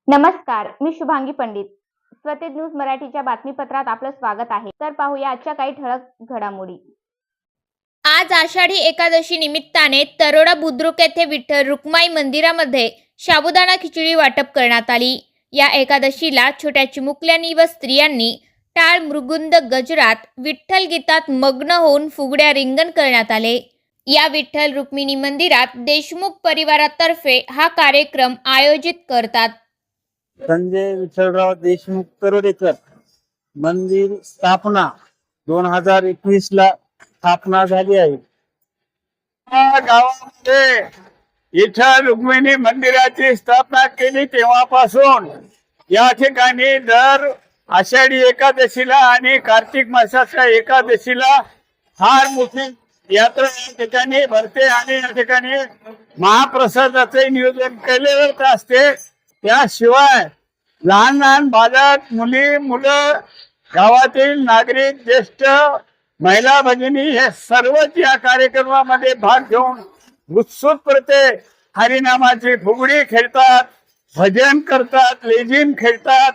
नमस्कार, मी शुभांगी पंडित. स्वतेज न्यूज मराठीच्या बातमीपत्रात आपलं स्वागत आहे. तर पाहूया आजच्या काही ठळक घडामोडी. आज आषाढी एकादशी निमित्ताने तरोडा बुद्रुक येथे विठ्ठल रुक्माई मंदिरामध्ये साबुदाणा खिचडी वाटप करण्यात आली. या एकादशीला छोट्या चिमुकल्यांनी व स्त्रियांनी टाळ मृगुंद गजरात विठ्ठल गीतात मग्न होऊन फुगड्या रिंगण करण्यात आले. या विठ्ठल रुक्मिणी मंदिरात देशमुख परिवारातर्फे हा कार्यक्रम आयोजित करतात. संजय विठ्ठलराव देशमुख तरोडेकर मंदिर स्थापना 2021 ला स्थापना झाली आहे. गावामध्ये विठ्ठल रुक्मिणी मंदिराची स्थापना केली तेव्हापासून या ठिकाणी दर आषाढी एकादशीला आणि कार्तिक मासाच्या एकादशीला फार मोठी यात्रा या ठिकाणी भरते आणि या ठिकाणी महाप्रसादाचे नियोजन केलेलं असते. त्याशिवाय लहान लहान बालक मुलं गावातील नागरिक ज्येष्ठ महिला भगिनी हे सर्वच या कार्यक्रमामध्ये भाग घेऊन उत्सुकपणे हरिनामाची फुगडी खेळतात, भजन करतात, लेझीम खेळतात.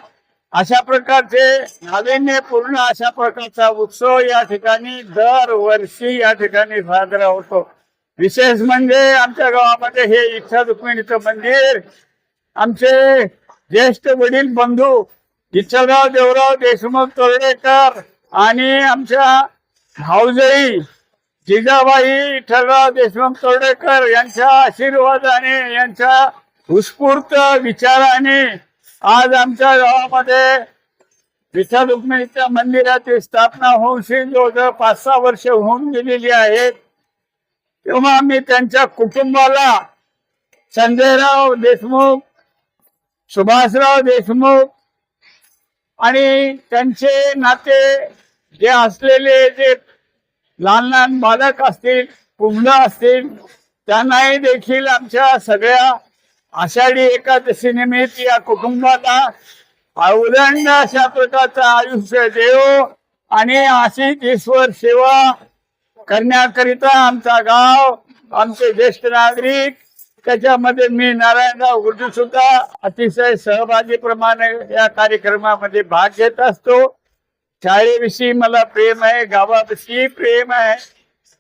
अशा प्रकारचे नाविन्यपूर्ण अशा प्रकारचा उत्सव या ठिकाणी दरवर्षी या ठिकाणी साजरा होतो. विशेष म्हणजे आमच्या गावामध्ये हे विठ्ठल रुक्मिणीचं मंदिर आमचे ज्येष्ठ वडील बंधू विठ्ठलराव देवराव देशमुख तरोडेकर आणि आमच्या भाऊजाई जिजाबाई विठ्ठलराव देशमुख तरोडेकर यांच्या आशीर्वादाने यांच्या उत्स्फूर्त विचाराने आज आमच्या गावामध्ये विठ्ठल रुक्मिणीच्या मंदिराची स्थापना होऊन जवळजवळ 5-6 वर्ष होऊन गेलेली आहेत. तेव्हा आम्ही त्यांच्या कुटुंबाला संजयराव देशमुख, सुभाषराव देशमुख आणि त्यांचे नाते जे असलेले जे लहान लहान बालक असतील, मुलं असतील, त्यांनाही देखील आमच्या सगळ्या आषाढी एकादशी निमित्त या कुटुंबाला उदंड अशा प्रकारचं आयुष्य देव आणि अशीच ईश्वर सेवा करण्याकरिता आमचा गाव, आमचे ज्येष्ठ नागरिक, त्याच्यामध्ये मी नारायणराव गुरुजी सुद्धा अतिशय सहभागीप्रमाणे या कार्यक्रमामध्ये भाग घेत असतो. शाळेविषयी मला प्रेम आहे, गावाविषयी प्रेम आहे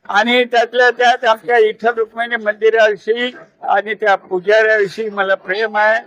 आणि त्यातल्या त्यात आमच्या विठ्ठल रुक्मिणी मंदिराविषयी आणि त्या पुजाऱ्याविषयी मला प्रेम आहे.